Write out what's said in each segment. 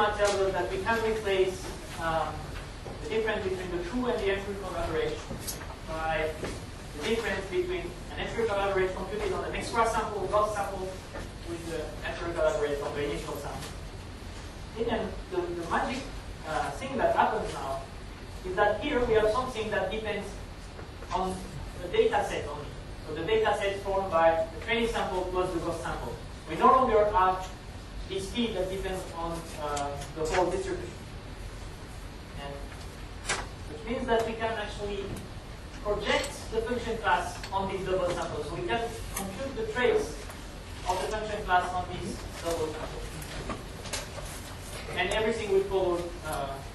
lemma tells us that we can replace the difference between the true and the empirical average by the difference between an empirical average computed on an extra sample, Gauss sample, with the empirical average from the initial sample. And the magic thing that happens now is that here we have something that depends on the data set only. So the data set formed by the training sample plus the Gauss sample. We no longer have this speed that depends on the whole distribution. And which means that we can actually project the function class on these double samples. So we can compute the trace of the function class on these double samples. And everything will follow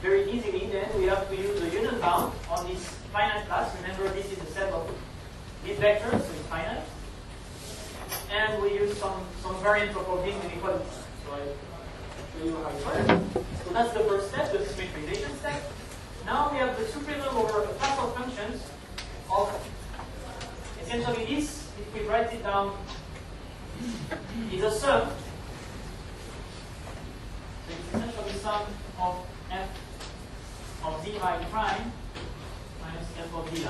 very easily. Then we have to use the union bound on this finite class. Remember, this is a set of bit vectors, so it's finite. And we use some variant of this inequality. So I'll show you how it works. So that's the first step, the symmetrization step. Now we have the supremum over a class of functions of essentially this, if we write it down, is a sum. So it's essentially sum of f of zi prime minus f of di.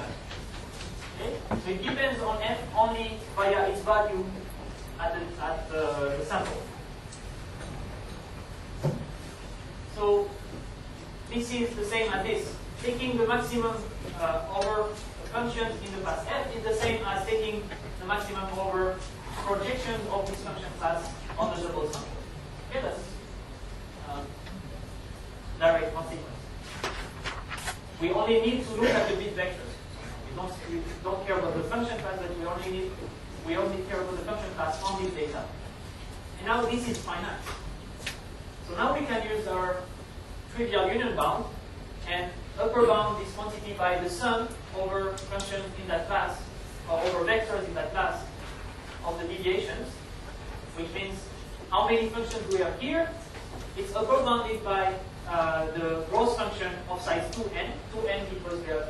Okay? So it depends on f only via its value at the sample. So this is the same as this. Taking the maximum over functions in the class f is the same as taking the maximum over projection of this function class on the double sample. Okay, that's direct consequence. We only need to look at the bit vectors. We don't care about the function class, but we only care about the function class on this data. And now this is finite. So now we can use our trivial union bound and upper bound this quantity by the sum over functions in that class, or over vectors in that class of the deviations, which means how many functions we have here. It's upper bounded by the gross function of size 2n, 2n because we have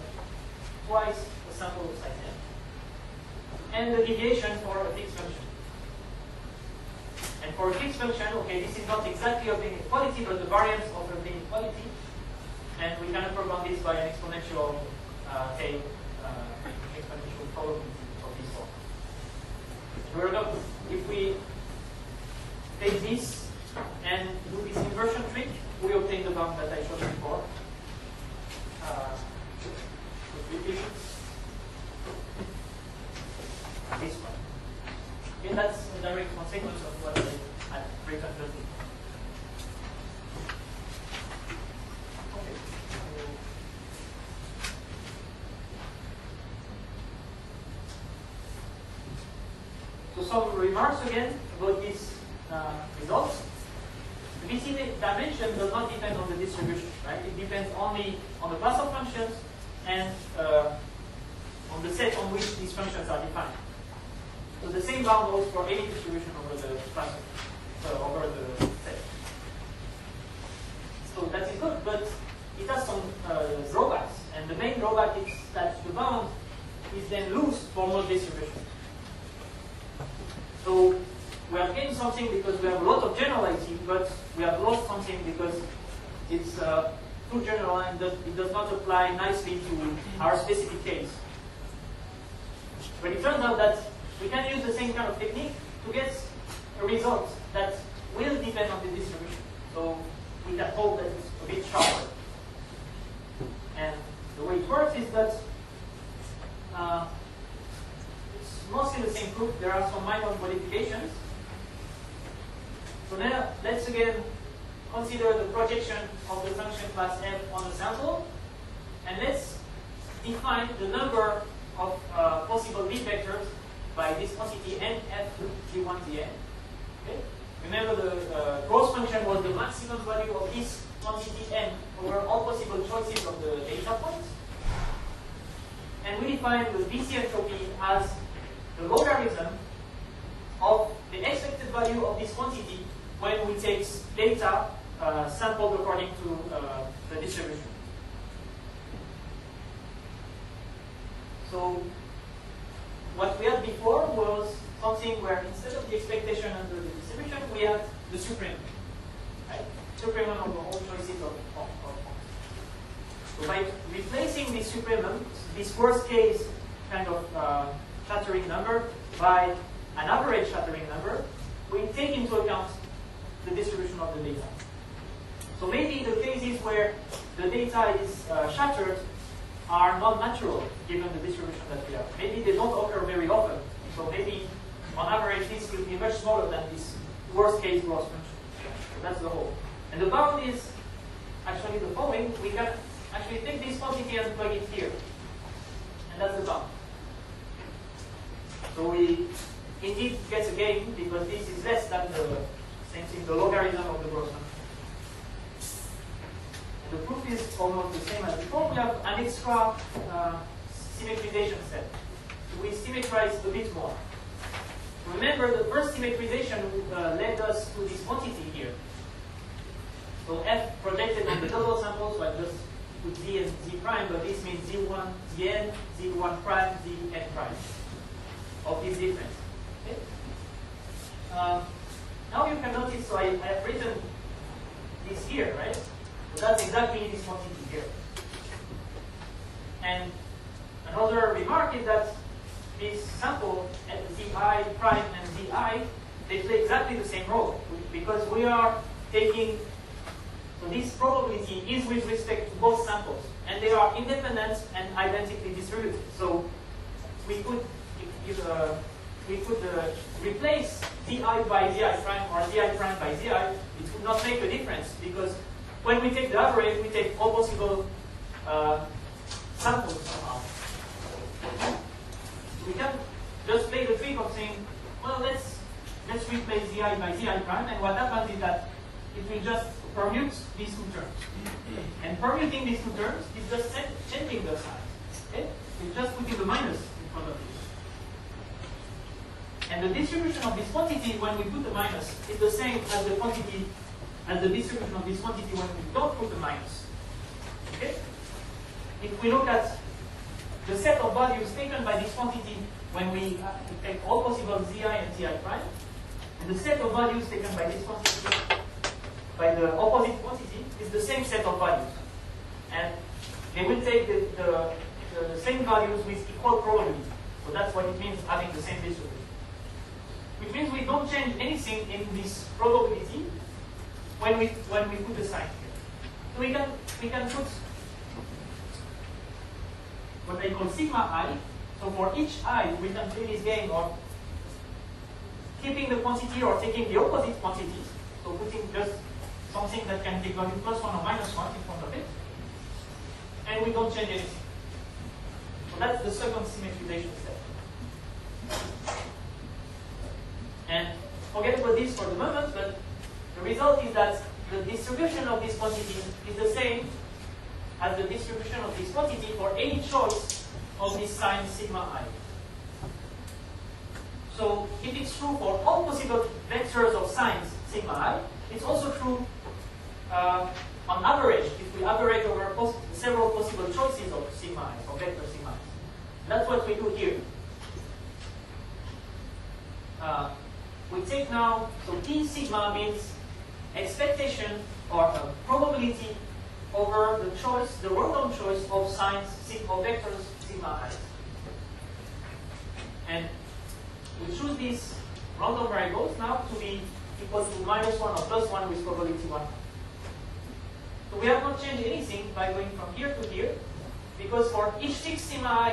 twice the sample of size n, and the deviation for a fixed function. And for a fixed function, okay, this is not exactly of the inequality, but the variance of the inequality, and we can upper bound this by an exponential exponential probability of this form. If we take this and do this inversion trick, we obtain the bound that I showed before. This one. Okay, that's a direct consequence of what I had written just before. Okay. So some remarks again about these results. The BC dimension does not depend on the distribution, right? It depends only on the class of functions and on the set on which these functions are defined. So the same bound holds for any distribution over the class, over the set. So that is good, but it has some drawbacks. And the main drawback is that the bound is then loose for most distributions. So we have gained something because we have a lot of generality, but we have lost something because it's too general and it does not apply nicely to our specific case. But it turns out that we can use the same kind of technique to get a result that will depend on the distribution. So we can hope that it's a bit sharper. And the way it works is that it's mostly the same proof. There are some minor modifications. So now let's again consider the projection of the function class f on the sample, and let's define the number of possible bit vectors by this quantity n f g1 dn. Okay? Remember the gross function was the maximum value of this quantity n over all possible choices of the data points. And we define the BC entropy as the logarithm of the expected value of this quantity when we take data sampled according to the distribution. So what we had before was something where instead of the expectation under the distribution, we had the supreme. Right? supremum of all choices of So by replacing this supremum, this worst case kind of shattering number by an average shattering number, we take into account the distribution of the data. So maybe the cases where the data is shattered are not natural given the distribution that we have. Maybe they don't occur very often. So maybe on average this will be much smaller than this worst case gross function. So that's the whole. And the bound is actually the following. We can actually take this quantity and plug it here. And that's the bound. So we indeed get a gain because this is less than the same thing, the logarithm of the gross function. And the proof is almost the same as before. We have an extra symmetrization step. So we symmetrize a bit more. Remember, the first symmetrization led us to this quantity here. So f projected on the double sample, so I just put z and z prime, but this means z1, zn, z1 prime, zn prime of this difference. Okay? Now you can notice, so I have written this here, right? So that's exactly this quantity here. And another remark is that this sample at zi prime and zi, they play exactly the same role because we are taking, so this probability is with respect to both samples and they are independent and identically distributed. So we could replace zi by zi prime or zi prime by zi. It would not make a difference because when we take the average, we take all possible samples somehow. We can just play the trick of saying, well, let's replace zi by zi prime, and what happens is that it will just permute these two terms. And permuting these two terms is just changing the sign. Okay? It's just putting the minus in front of it. And the distribution of this quantity when we put the minus is the same as the quantity, as the distribution of this quantity when we don't put the minus. Okay? If we look at the set of values taken by this quantity when we take all possible zi and zi prime, and the set of values taken by this quantity, by the opposite quantity, is the same set of values. And they will take the same values with equal probability. So that's what it means having the same distribution. Which means we don't change anything in this probability when we put the sign here. So we can put what I call sigma I. So for each I, we can play this game of keeping the quantity or taking the opposite quantity. So putting just something that can take value +1 or -1 in front of it. And we don't change anything. So that's the second symmetrization step. And forget about this for the moment, but the result is that the distribution of this quantity is the same as the distribution of this quantity for any choice of this sign sigma I. So if it's true for all possible vectors of signs sigma I, it's also true on average, if we average over several possible choices of sigma I, or vector sigma I. That's what we do here. We take now, so P sigma means expectation or probability over the choice, the random choice of signs or vectors sigma I. And we choose these random variables now to be equal to -1 or +1 with probability 1. So we have not changed anything by going from here to here, because for each fixed sigma I,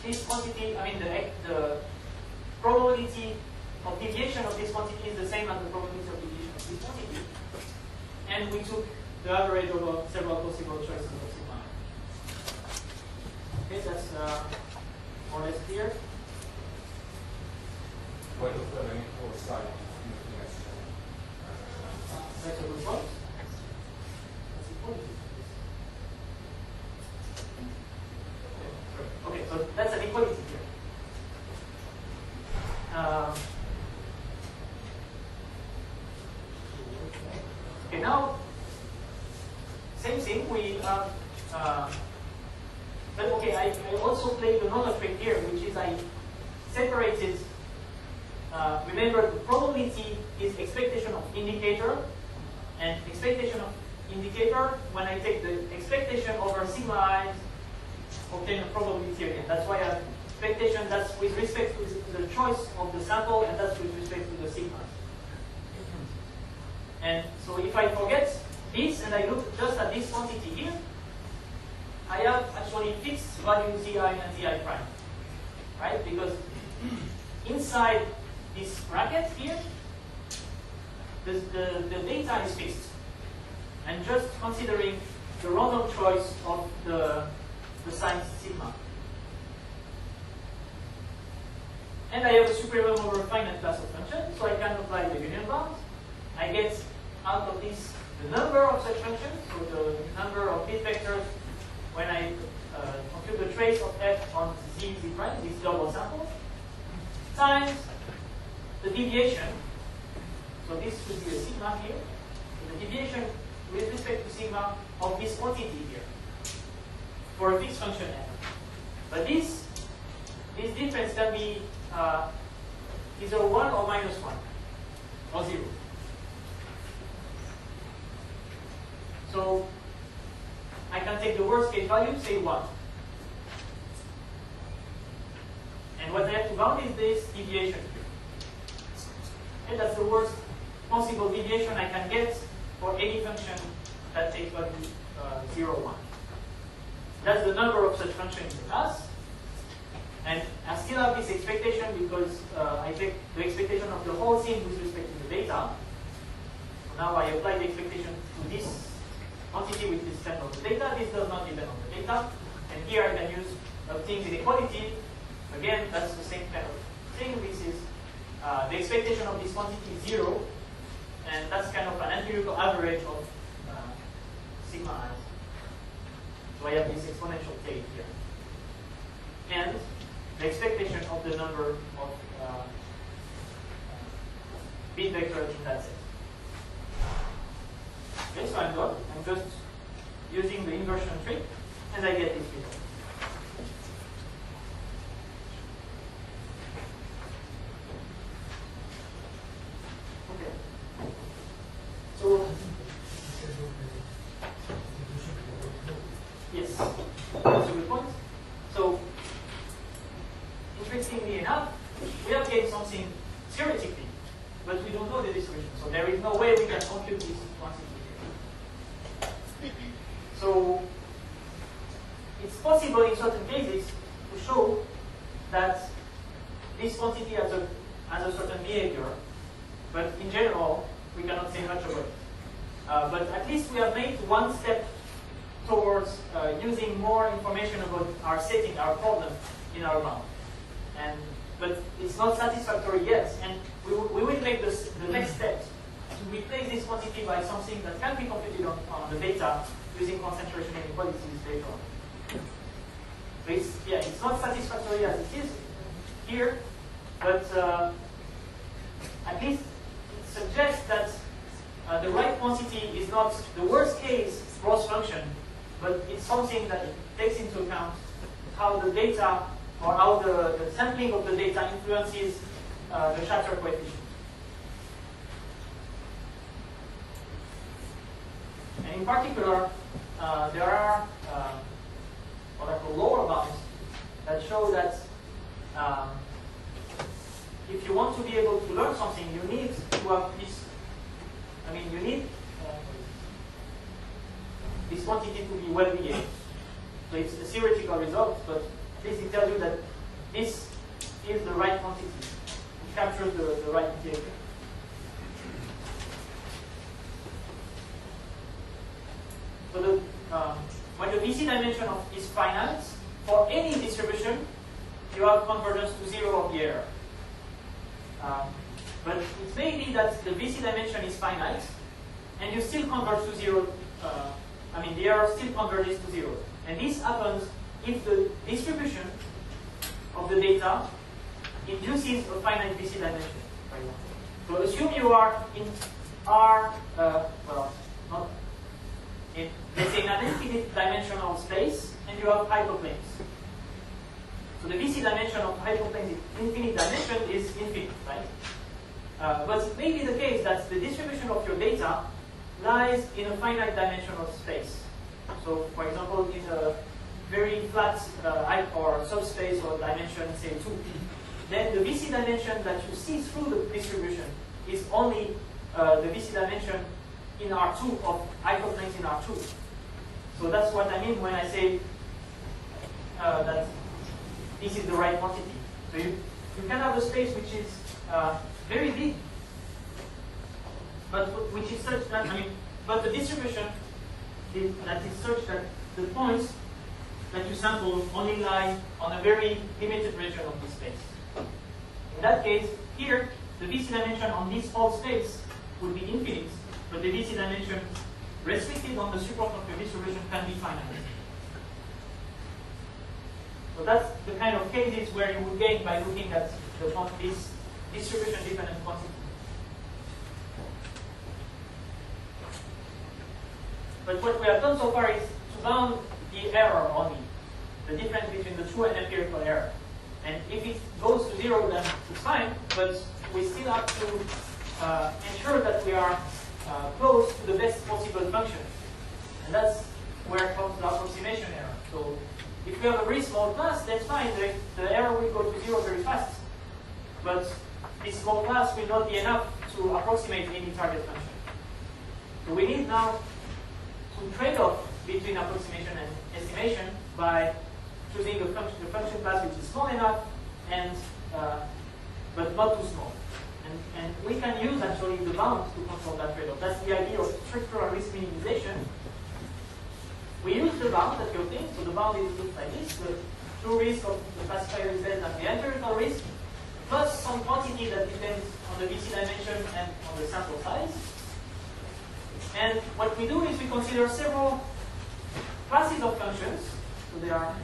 this quantity, I mean the probability of deviation of this quantity is the same as the probability of deviation of this quantity. And we took the average over several possible choices of sigma I. Okay, that's more or less clear. What is the equal sign? That's a good point. Okay, so that's an equality here. Okay, now, same thing, we have, but okay, I also played another trick here, which is I separated, remember the probability is expectation of indicator, And expectation of indicator, when I take the expectation over sigma I, obtain a probability again. That's why I have expectation that's with respect to the choice of the sample, and that's with respect to the sigma. And so if I forget this and I look just at this quantity here, I have actually fixed value zi and zi prime, right? Because inside this bracket here, the data is fixed. And just considering the random choice of the sign sigma. And I have a supremum over finite class of functions, so I can apply the union bound. I get out of this the number of such functions, so the number of bit vectors when I compute the trace of f on z prime, this double sample, times the deviation. So this should be a sigma here. So the deviation with respect to sigma of this quantity here for a fixed function f. But this difference can be either 1 or minus 1 or 0. So I can take the worst case value, say 1. And what I have to bound is this deviation here. And that's the worst possible deviation I can get for any function that takes value 0, 1. That's the number of such functions in the class. And I still have this expectation because I take the expectation of the whole thing with respect to the data. So now I apply the expectation to this quantity which is depend on the data. This does not depend on the data. And here I can use obtain inequality. Again, that's the same kind of thing. This is the expectation of this quantity is 0. And that's kind of an empirical average of sigma I. So I have this exponential k here. And the expectation of the number of bit vectors in that set. Okay, so I'm done. I'm just using the inversion trick, and I get this result. Okay. So, yes, that's a good point. So, interestingly enough, we have gained something theoretically, but we don't know the distribution. So there is no way we can compute this quantity here. So it's possible in certain cases to show that this quantity has a certain behavior, but in general, we cannot say much about it. But at least we have made one step towards using more information about our setting, our problem in our bound. But it's not satisfactory yet, and we will make the next step to replace this quantity by something that can be computed on the data using concentration inequalities later on. So it's not satisfactory as it is here, but at least it suggests that the right quantity is not the worst case gross function, but it's something that takes into account how the data or how the sampling of the data influences the shatter coefficient. And in particular, there are what are called lower bounds that show that if you want to be able to learn something, you need to have this. I mean, you need this quantity to be well behaved. So it's a theoretical result, but at least it tells you that this is the right quantity. It captures the right behavior. So when the VC dimension is finite, for any distribution, you have convergence to 0 of the error. But it may be that the VC dimension is finite, and you still converge to 0. The error still converges to 0. And this happens if the distribution of the data induces a finite VC dimension, for example. So assume you are in R, let's say an infinite dimensional space, and you have hyperplanes. So the VC dimension of hyperplane infinite dimension is infinite, right? But it may be the case that the distribution of your data lies in a finite dimensional space. So, for example, in a very flat or subspace or dimension, say 2, then the VC dimension that you see through the distribution is only the VC dimension in R2 of icoplanes in R2. So that's what I mean when I say that this is the right quantity. So you can have a space which is very big, but which is such that, but the distribution that is such that the points that you sample only lie on a very limited region of this space. In that case, here, the VC dimension on this whole space would be infinite, but the VC dimension restricted on the superconductor distribution can be finite. So that's the kind of cases where you would gain by looking at this distribution-dependent quantity. But what we have done so far is to bound the error only, the difference between the true and empirical error. And if it goes to 0, then it's fine, but we still have to ensure that we are close to the best possible function. And that's where comes the approximation error. So if we have a very small class, that's fine. The error will go to 0 very fast. But this small class will not be enough to approximate any target function. So we need now to trade off between approximation and estimation by choosing the function class which is small enough and but not too small. And we can use actually the bound to control that trade-off. That's the idea of structural risk minimization. We use the bound that you obtain. So the bound looks like this. The true risk of the classifier is less than the empirical risk, plus some quantity that depends on the VC dimension and on the sample size. And what we do is we consider several classes of functions. So they are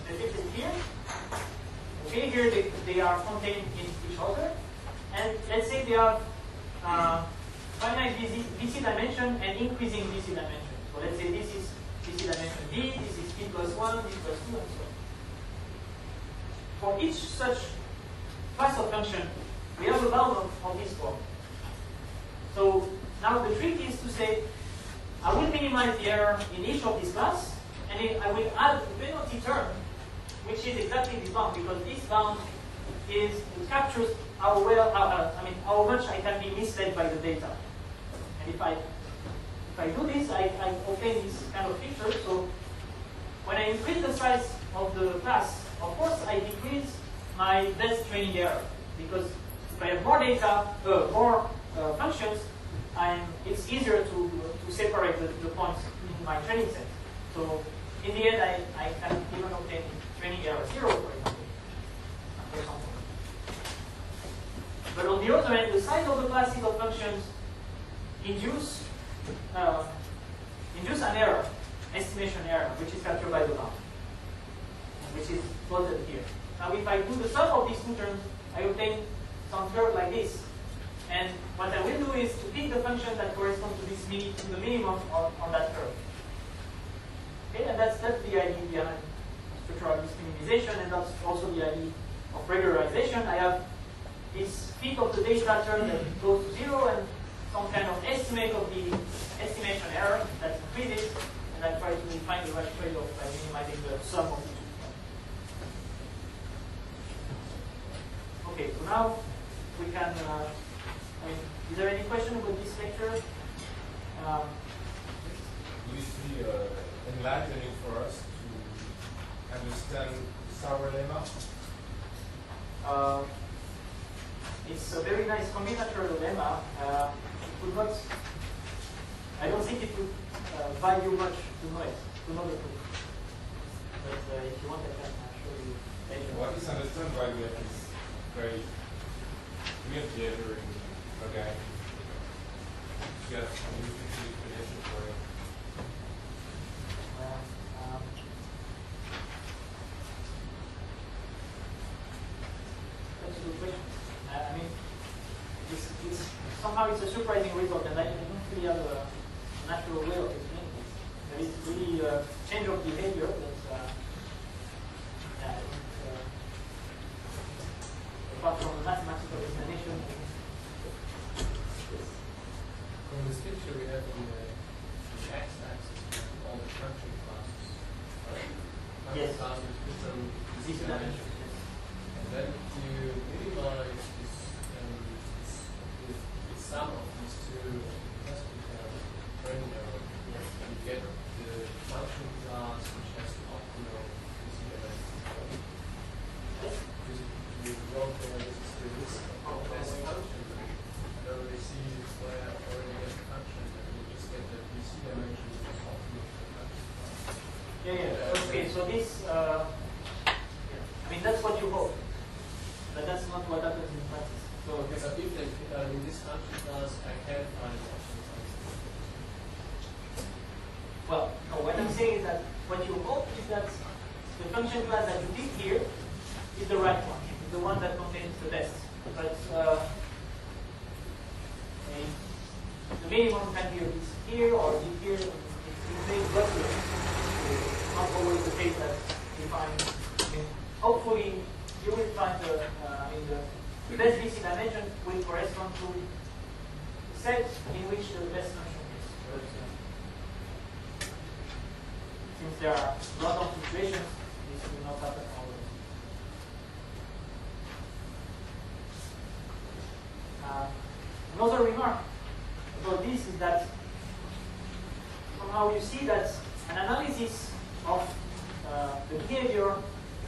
depicted here. Okay, here they are contained in each other. And let's say they have finite VC dimension and increasing VC dimension. So let's say this is VC dimension D, this is P plus 1, P plus 2, and so on. For each such class of function, we have a bound of this form. So now the trick is to say, I will minimize the error in each of these class, and then I will add a penalty term, which is exactly this bound, because this bound it captures how well, how much I can be misled by the data. And if I do this, I obtain this kind of picture. So when I increase the size of the class, of course I decrease my best training error, because if I have more data, more functions, it's easier to separate the points in my training set. So in the end, I can even obtain training error 0, for example. But on the other hand, the size of the classes of functions induce an error, estimation error, which is captured by the bound, which is plotted here. Now, if I do the sum of these two terms, I obtain some curve like this. And what I will do is to pick the function that corresponds to the minimum on that curve. Okay, and that's the idea behind structural risk minimization, and that's also the idea of regularization. I have this fit of the data term that goes to 0 and some kind of estimate of the estimation error that increases, and I try to find the right trade-off by minimizing the sum of the two. Okay, so now we can, is there any question about this lecture? Do you see enlightening for us to understand Sauer lemma? It's a very nice combinatorial lemma. It would not, I don't think it would value much to know it, to know the proof. But if you want, I can show you later. What is understood by we have this very weird behavior in okay. You have some explanation for it. That's a good question. Somehow it's a surprising result, and I don't really have a natural way of explaining this. There is really a change of behavior that, apart from the mathematical explanation. From the sketch picture we have on the x-axis all the function classes. Right? Function classes with different dimensions. And then you minimize this sum of these two classical parameters, and you get the function class which has the optimal dimension. You wrote there, this is the list of best functions. I don't really see where I already get the function, and you just get the DC dimension which is optimal for the function class. Yeah. Okay, so this, I mean, that's what you hope. But that's not what happens in practice. So, okay, but if in this function class I can find the optimal function. Well, no, what I'm saying is that what you hope is that the function class that you did here is the right one, is the one that contains the best. But the minimum can be here or here. It may fluctuate. It's not always the case that you find. I mean, hopefully, you will find the best BC dimension will correspond to the set in which the best function is. Since there are random situations, this will not happen always. Another remark about this is that somehow you see that an analysis of the behavior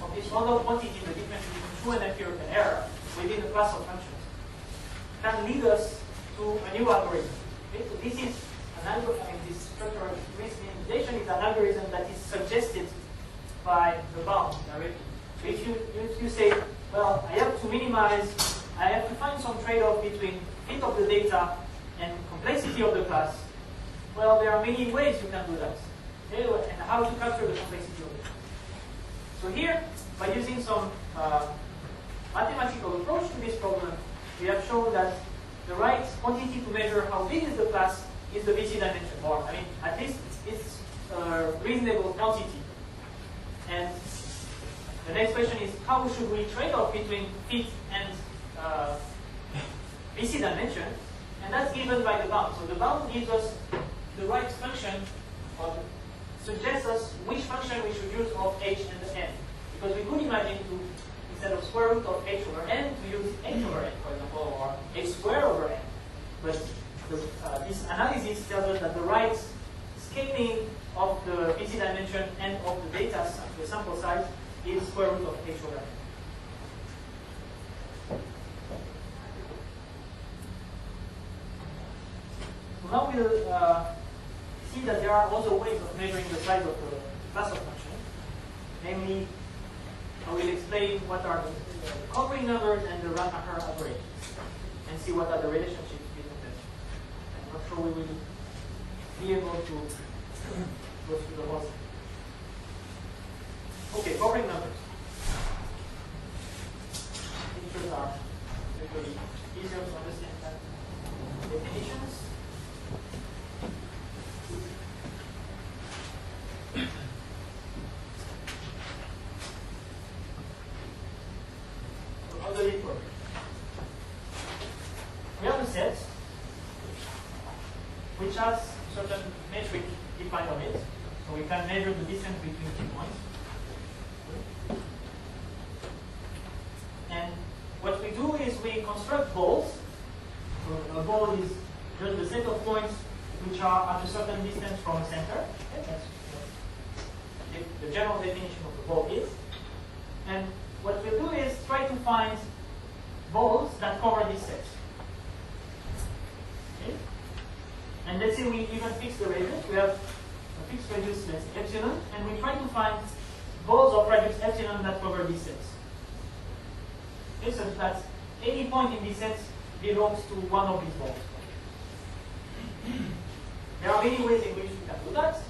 of this random quantity, the difference between true and accurate and error within a class of functions, can lead us to a new algorithm. Okay? So this is an algorithm. I mean, this structural minimization is an algorithm that is suggested by the bound directly. So if you say, well, I have to minimize, I have to find some trade-off between fit of the data and complexity of the class. Well, there are many ways you can do that. Okay? And how to capture the complexity of it. So here, by using some mathematical approach to this problem, we have shown that the right quantity to measure how big is the class is the BC dimension, or I mean, at least it's a reasonable quantity. And the next question is, how should we trade off between fit and BC dimension? And that's given by the bound. So the bound gives us the right function, or suggests us which function we should use of h and n. Because we could imagine to, instead of square root of h over n, to use h over n, for example, or h squared over n. But this analysis tells us that the right scaling of the BC dimension and of the data, the sample size, is square root of h over n. So now we'll see that there are also ways of measuring the size of the class of function. Namely, I will explain what are the covering numbers and the Rademacher averages, and see what are the relationships between them. I'm not sure we will be able to go through the whole thing. Okay, covering numbers. Pictures are usually easier to understand than definitions. How does it work? We have a set which has certain metric defined on it, so we can measure the distance between 2 points. And what we do is we construct balls. So a ball is just the set of points which are at a certain distance from the center. Okay, that's what the general definition of the ball is. And what we'll do is try to find balls that cover this set. Okay? And let's say we even fix the radius. We have a fixed radius, let's say epsilon, and we try to find balls of radius epsilon that cover this set. Okay, so that any point in this set belongs to one of these balls. There are many ways in which we can do that.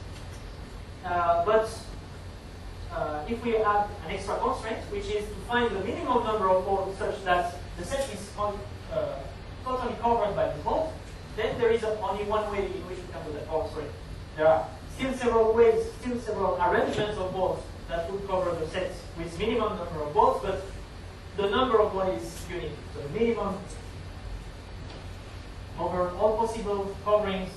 If we add an extra constraint, which is to find the minimum number of balls such that the set is totally covered by the ball, then there is only one way in which we can do that. Oh, sorry. There are still several ways, still several arrangements of balls that would cover the set with minimum number of balls, but the number of balls is unique. So the minimum over all possible coverings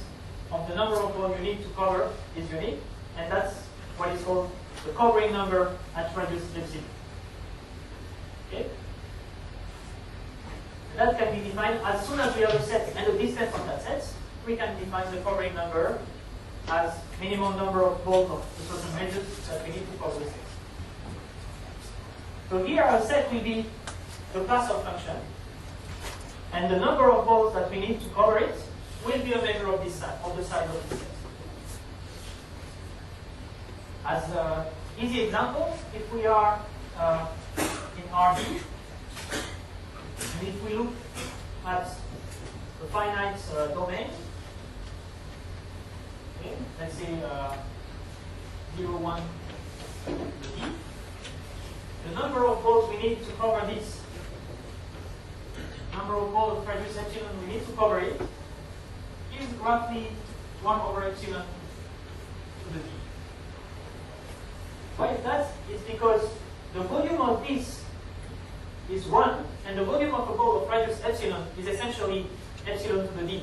of the number of balls you need to cover is unique, and that's what is called the covering number at radius epsilon. Okay? That can be defined as soon as we have a set and a distance from that set, we can define the covering number as minimum number of balls of a certain radius that we need to cover the set. So here our set will be the class of function, and the number of balls that we need to cover it will be a measure of this side, of the size of the set. As an easy example, if we are in RD, and if we look at the finite domain, okay, let's say 0, 1, D, the number of balls we need to cover this, number of balls of radius epsilon we need to cover it, is roughly 1 over epsilon to the D. Why is that? It's because the volume of this is 1, and the volume of a ball of radius epsilon is essentially epsilon to the D.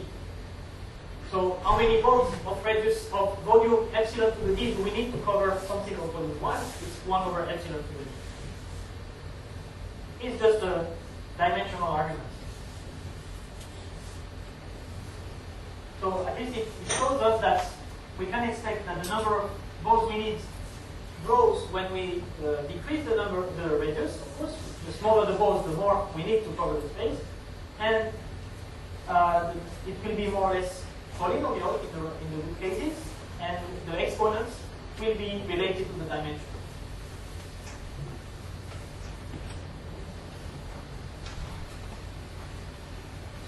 So how many balls of radius of volume epsilon to the D do we need to cover something of volume 1? It's 1 over epsilon to the D. It's just a dimensional argument. So at least it shows us that we can expect that the number of balls we need grows when we decrease the number of the radius. Of course, the smaller the balls, the more we need to cover the space, and it will be more or less polynomial in the good cases, and the exponents will be related to the dimension.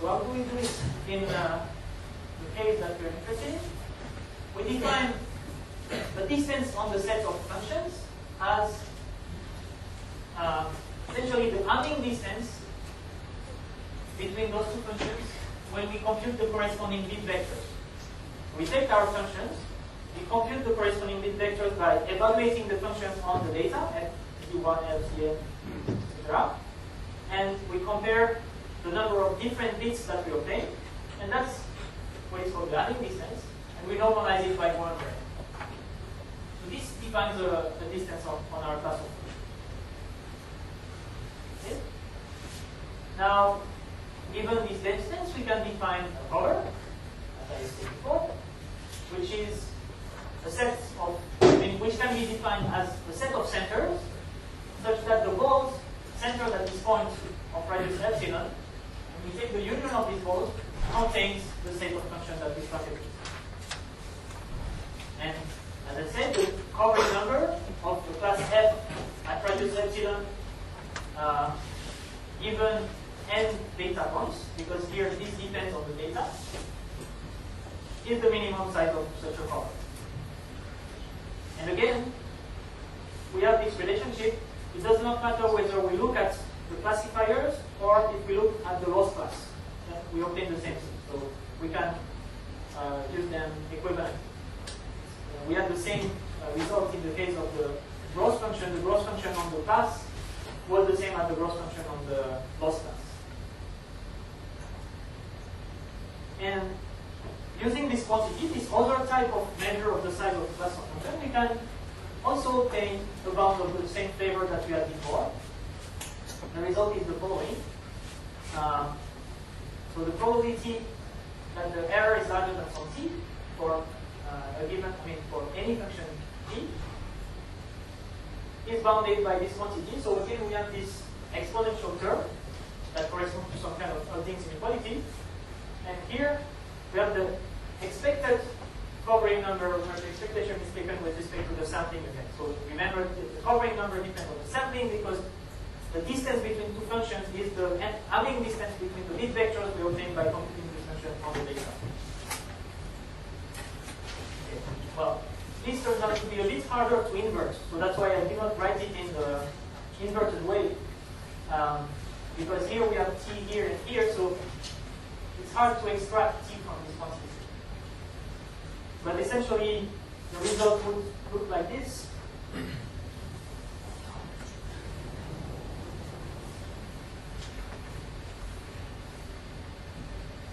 So how do we do it in the case that we're interested in? We define the distance on the set of functions as essentially the Hamming distance between those two functions when we compute the corresponding bit vectors. We take our functions, we compute the corresponding bit vectors by evaluating the functions on the data, f, c1, f, cn, etc. And we compare the number of different bits that we obtain, and that's what is called the Hamming distance, and we normalize it by 1 over n. So this defines the distance on our class of functions. Okay? Now, given this distance, we can define a cover, as I said before, which is a set of, which can be defined as a set of centers, such that the balls centered at this point of radius epsilon, and we take the union of these balls, contains the set of functions that we started with. And as I said, the covering number of the class F at radius epsilon given n data points, because here this depends on the data, is the minimum size of such a cover. And again, we have this relationship. It does not matter whether we look at the classifiers or if we look at the loss class. We obtain the same thing. So we can use them equivalent. We have the same result in the case of the gross function. The gross function on the class was the same as the gross function on the loss class. And using this quantity, this other type of measure of the size of the class of function, we can also obtain a bound of the same flavor that we had before. The result is the following. So the probability that the error is larger than some t for a given, for any function t, is bounded by this quantity. So again, we have this exponential term that corresponds to some kind of Halding's inequality. And here we have the expected covering number where the expectation is taken with respect to the sampling again. So remember, the covering number depends on the sampling because the distance between two functions is the Hamming distance between the bit vectors we obtain by computing this function on the data. Okay. Well, this turns out to be a bit harder to invert, so that's why I did not write it in the inverted way. Because here we have t here and here, so it's hard to extract t from this quantity. But essentially, the result would look like this.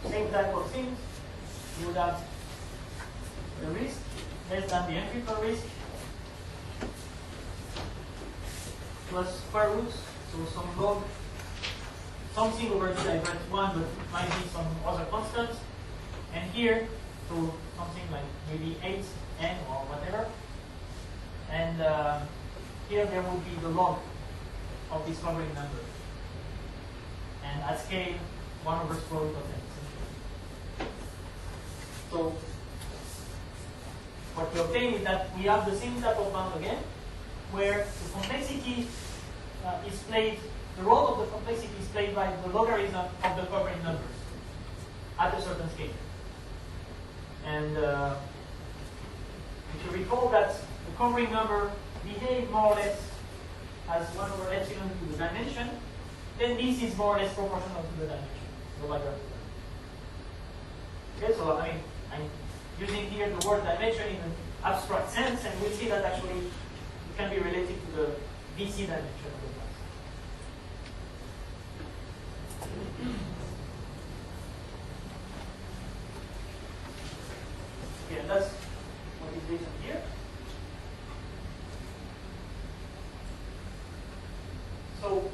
Same type of things. You would have less than the empirical risk plus square root, so some log something over t diverse 1, but it might be some other constant. And here, so something like maybe 8n or whatever. And here there would be the log of this covering number. And at scale, 1 over square root of n. So what we obtain is that we have the same type of bound again, where the complexity is played, the role of the complexity is played by the logarithm of the covering numbers at a certain scale. And if you recall that the covering number behaves more or less as 1 over epsilon to the dimension, then this is more or less proportional to the dimension, the logarithm. Okay, so I mean, I'm using here the word dimension in an abstract sense, and we'll see that actually it can be related to the VC dimension of the class. Okay, and that's what is written here. So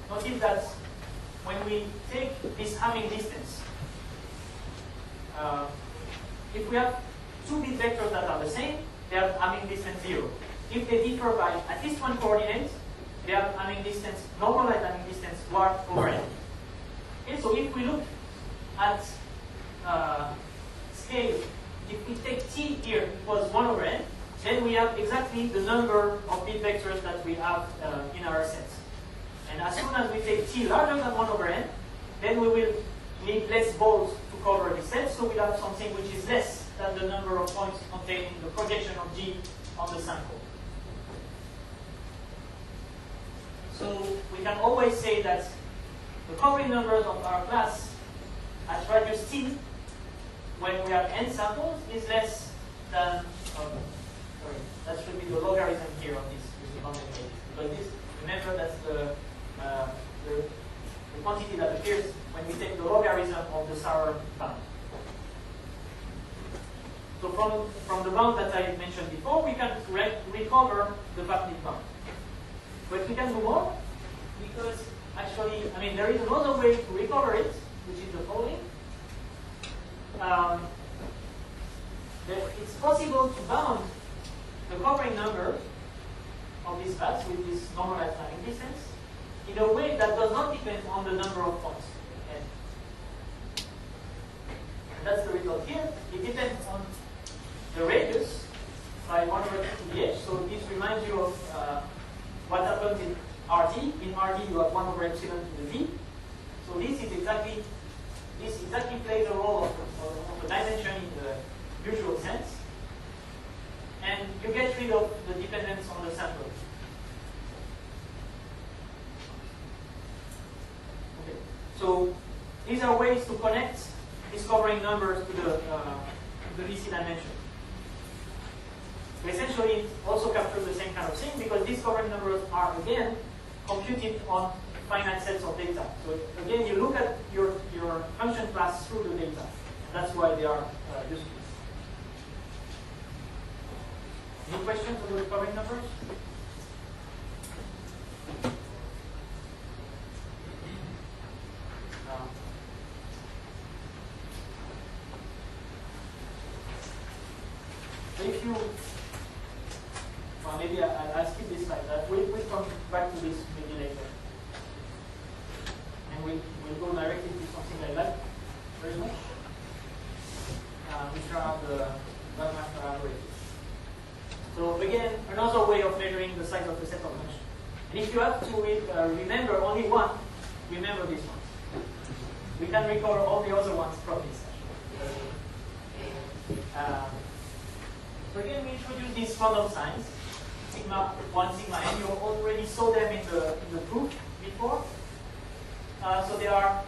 notice that when we take this Hamming distance, if we have two bit vectors that are the same, they have Hamming distance 0. If they differ by at least one coordinate, they have Hamming distance, normalized Hamming distance 1 over n. Okay, so if we look at scale, if we take t here equals 1 over n, then we have exactly the number of bit vectors that we have in our sets. And as soon as we take t larger than 1 over n, then we will need less balls to cover the set, so we'll have something which is less than the number of points contained in the projection of G on the sample. So we can always say that the covering numbers of our class at radius t, when we have n samples, is less than, sorry, that should be the logarithm here of this, because this, remember that's the quantity that appears when we take the logarithm of the Sauer bound. So from the bound that I mentioned before, we can recover the Vapnik bound. But we can do more, because actually, I mean, there is another way to recover it, which is the following. It's possible to bound the covering number of this path with this normalized Hamming distance in a way that does not depend on the number of points. And that's the result here. It depends on the radius by 1 over 2 to the h. So this reminds you of what happens in RD. In RD, you have 1 over epsilon to the v. So this exactly plays a role of a dimension in the usual sense. And you get rid of the dependence on the sample. Okay. So these are ways to connect these covering numbers to the VC dimension. So essentially, it also captures the same kind of thing, because these covering numbers are again computed on finite sets of data. So again, you look at your function class through the data. That's why they are useful. Any questions on the covering numbers? So if you, well, maybe I'll skip this slide. We'll come back to this maybe later. And we'll go directly to something like that very much, which are the Rademacher algorithms. So again, another way of measuring the size of the set of functions. And if you have to remember only one, remember this one. We can recover all the other ones from this. So again, we introduce these random signs, sigma 1, sigma n. You already saw them in the proof before. So they are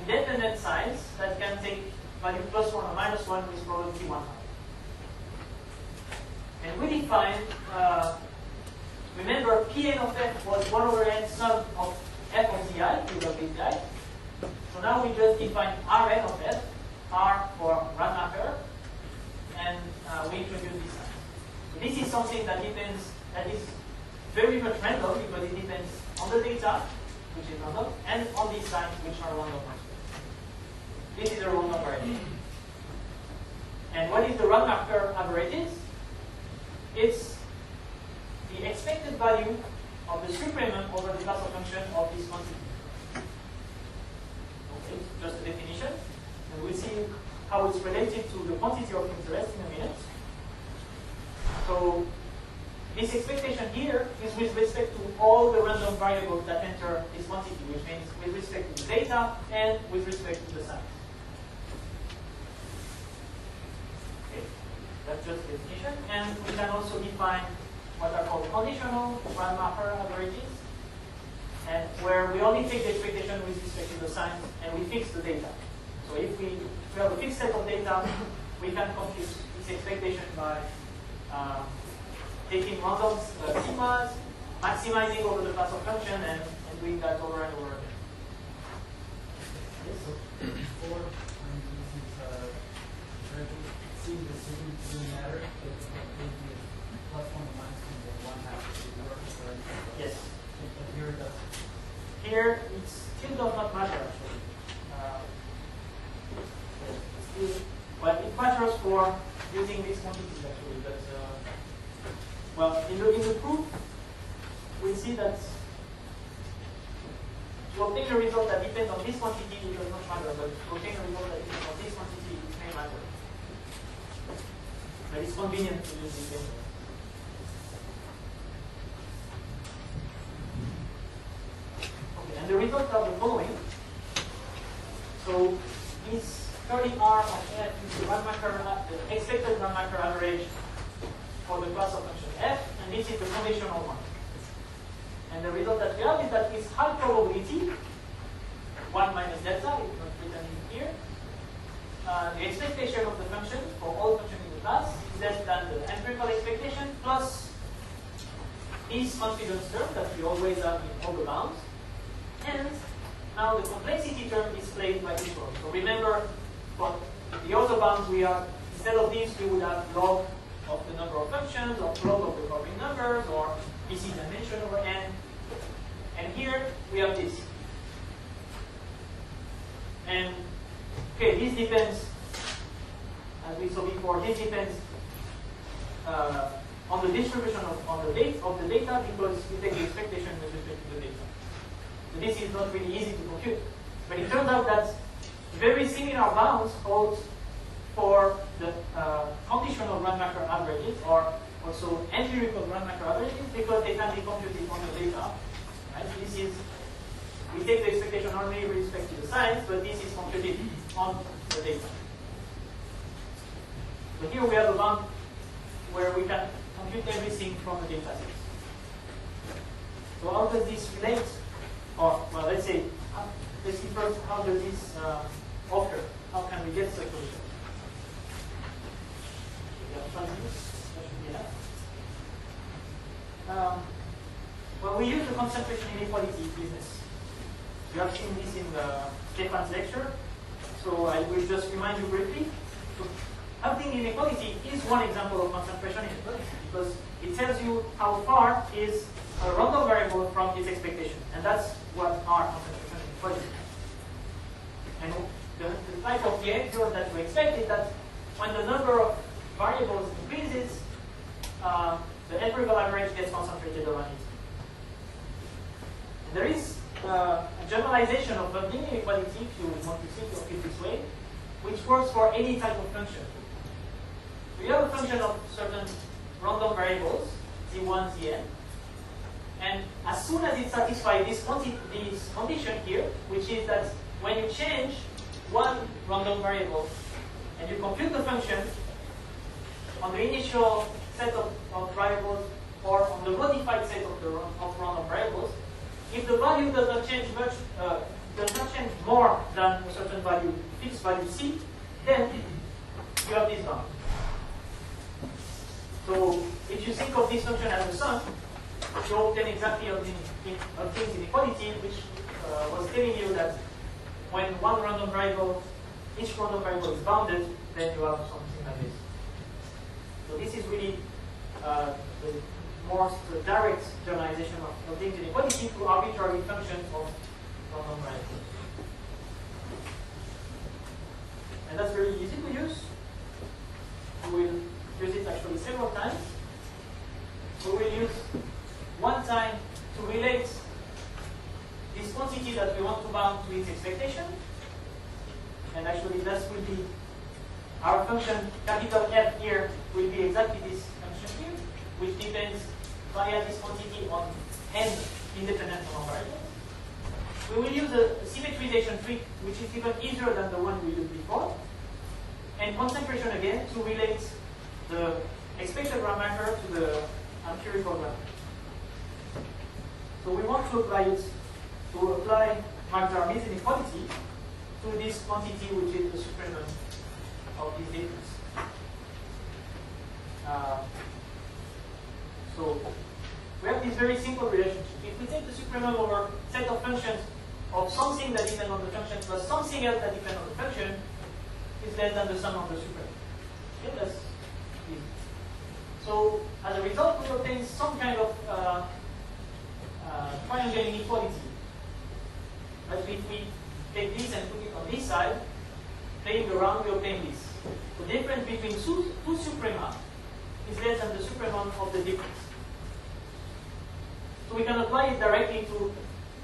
independent signs that can take value +1 or -1 with probability 1. And we define, remember, Pn of f was 1 over n sum of f of zi, pi. So now we just define Rn of f, R for Rademacher, and we introduce these signs. So this is something that depends, that is very much random because it depends on the data, which is random, and on these signs, which are random ones. This is a random variable. And what is the Rademacher averages? It's the expected value of the supremum over the class of function of this quantity. Okay, just a definition. And we'll see how it's related to the quantity of interest in a minute. So this expectation here is with respect to all the random variables that enter this quantity, which means with respect to the data and with respect to the sign. Okay, that's just the definition. And we can also define what are called conditional Rademacher averages, and where we only take the expectation with respect to the signs and we fix the data. So if we have a fixed set of data, we can compute this expectation by taking random sigmas, maximizing over the class of function, and doing that over and over again. Yes. So before seeing the signal doesn't matter, but maybe plus one or minus one, the one half of the work. Yes. But here it does. Here it still does not matter actually. But it matters for using these quantities actually. But well, in the proof, we see that to obtain a result that depends on this quantity, it does not matter. But to obtain a result that depends on this quantity, it may matter. But it's convenient to use this anyway. Okay, and the results are the following. So this 30R of f is the expected Rademacher average for the class of function f, and this is the conditional one. And the result that we have is that with high probability, 1 minus delta, it's not written in here, the expectation of the function for all functions in the class is less than the empirical expectation plus this confidence term that we always have in all the bounds. And now the complexity term is placed by this one. So remember, for the other bounds we have, instead of this, we would have log of the number of functions, or log of the covering numbers, or PC dimension over n. And here we have this. And okay, this depends, as we saw before, this depends on the distribution of the data because you take the expectation with respect to the data. So this is not really easy to compute. But it turns out that very similar bounds hold for the conditional Rademacher averages, or also empirical Rademacher averages, because they can be computed on the data. Right? This is, we take the expectation only with respect to the signs, but this is computed on the data. So here we have a bound where we can compute everything from the data set. So how does this relate? Or, well, let's see first, how does this occur? How can we get such a result? Well, we use the concentration inequality business. You have seen this in Stefan's lecture, so I will just remind you briefly. So, having inequality is one example of concentration inequality because it tells you how far is a random variable from its expectation, and that's what our concentration inequality is. And the type of behavior that we expect is that when the number of variables increases, the empirical average gets concentrated around it. And there is a generalization of the inequality, if you want to think of it this way, which works for any type of function. So you have a function of certain random variables, z1, zn, and as soon as it satisfies this condition here, which is that when you change one random variable and you compute the function on the initial set of variables or on the modified set of random variables, if the value does not change much, does not change more than a certain value, fixed value c, then you have this bound. So if you think of this function as a sum, you obtain exactly of things inequality, which was telling you that when one random variable, each random variable is bounded, then you have something like this. direct generalization of Tübingen inequality to arbitrary functions of non-random. And that's very easy to use. We will use it actually several times. We will use one time to relate this quantity that we want to bound to its expectation. And actually that will be our function capital F here will be exactly this function here, which depends via this quantity on n independent non-variables. We will use a symmetrization trick, which is even easier than the one we used before. And concentration again to relate the expected Rademacher to the empirical Rademacher. So we want to apply McDiarmid's inequality to this quantity which is the supremum of this difference. So we have this very simple relationship. If we take the supremum over set of functions of something that depends on the function plus something else that depends on the function, is less than the sum of the supremum. Okay, that's easy. So as a result, we obtain some kind of triangle inequality. But if we take this and put it on this side, playing around, we obtain this. The difference between two suprema is less than the supremum of the difference. So we can apply it directly to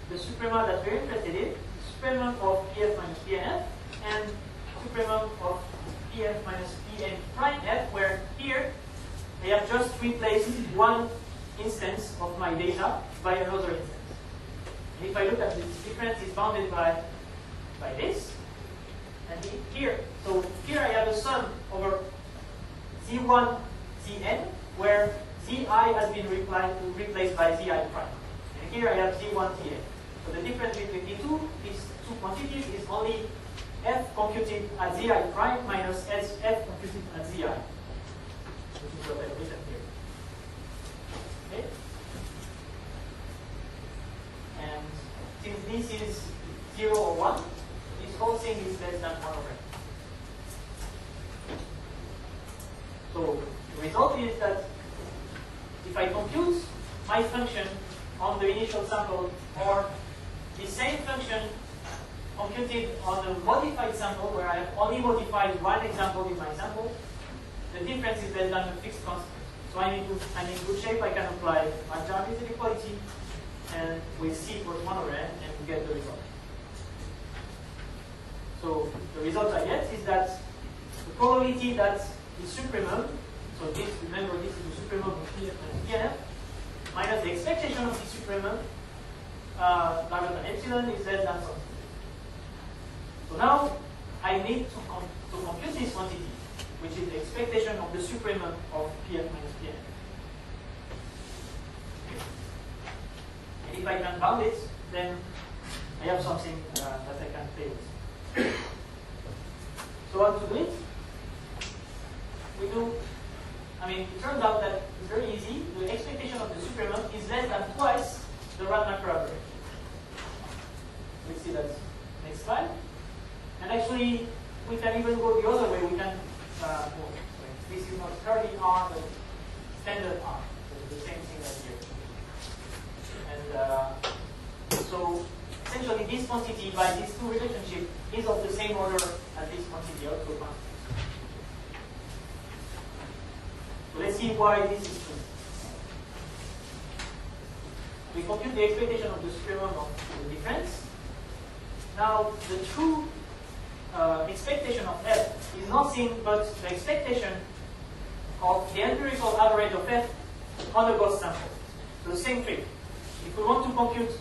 the suprema that we're interested in, supremum of Pf minus Pnf, and supremum of Pf minus Pn prime f, where here I have just replaced one instance of my data by another instance. And if I look at this difference, is bounded by this, and here. So here I have a sum over z1, zn, where zi has been replaced by zi prime. And here I have z1, zn. So the difference between these two quantities is only f computed at zi prime minus f computed at zi, which is what I've written here. Okay? And since this is 0 or 1, this whole thing is less than 1 over n. So the result is that if I compute my function on the initial sample or the same function computed on a modified sample where I have only modified one example in my sample, the difference is less than a fixed constant. So I'm in good shape. I can apply McDiarmid's inequality and with C equals 1 over n and get the result. So the result I get is that the probability that the supremum, so this, remember this is the supremum of Pf minus Pnf, minus the expectation of the supremum larger than epsilon is less than something. So now I need to compute this quantity, which is the expectation of the supremum of Pf minus Pnf. And if I can bound it, then I have something that I can play with. So how to do it? We do, it turns out that it's very easy. The expectation of the supremum is less than twice the Rademacher average. We'll see that next slide. And actually, we can even go the other way. We can, this is not curly R, but standard R. So the same thing as here. And so essentially this quantity by these two relationships is of the same order as this quantity also constant. So let's see why this is true. We compute the expectation of the supremum of the difference. Now the true expectation of f is nothing but the expectation of the empirical average of f on a Gauss sample. So the same trick. If we want to compute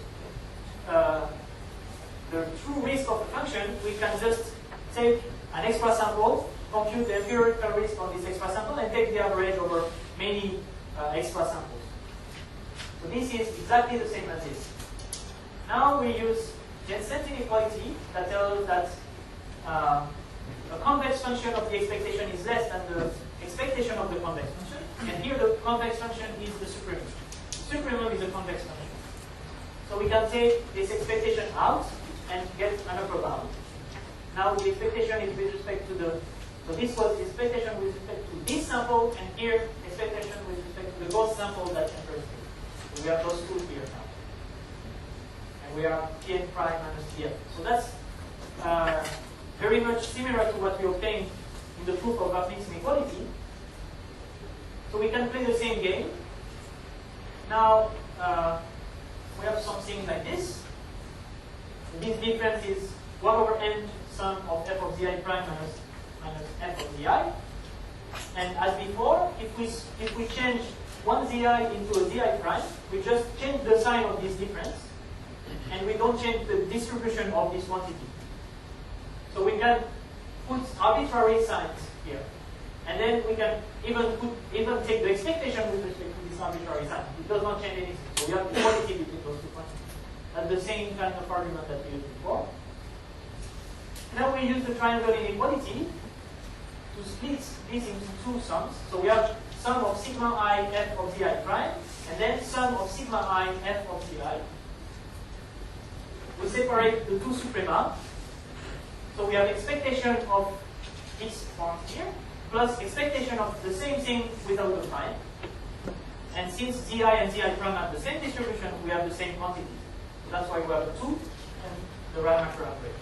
the true risk of a function, we can just take an extra sample, compute the empirical risk on this extra sample, and take the average over many extra samples. So this is exactly the same as this. Now we use Jensen's inequality that tells us that a convex function of the expectation is less than the expectation of the convex function. And here the convex function is the supremum. The supremum is a convex function. So we can take this expectation out and get an upper bound. Now the expectation is with respect to the, so this was the expectation with respect to this sample, and here expectation with respect to the Gauss sample that enters here. So we have those two here now. And we have Tn prime minus Tn. So that's very much similar to what we obtained in the proof of Vapnik's inequality. So we can play the same game. Now, we have something like this. This difference is 1 over n sum of f of zi prime minus f of zi. And as before, if we change one zi into a zi prime, we just change the sign of this difference, and we don't change the distribution of this quantity. So we can put arbitrary signs here, and then we can even take the expectation with respect to this arbitrary sign. It does not change anything. So we have equality between those two quantities. That's the same kind of argument that we used before. Now we use the triangle inequality to split this into two sums. So we have sum of sigma I f of zi prime, and then sum of sigma I f of zi. We separate the two suprema. So we have expectation of this part here, plus expectation of the same thing without the prime. And since zi and zi prime have the same distribution, we have the same quantity. So that's why we have the 2 and the Rademacher average.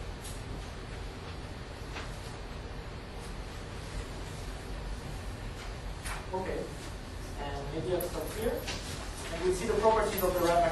Okay, and maybe I'll stop here. And we see the properties of the Rademacher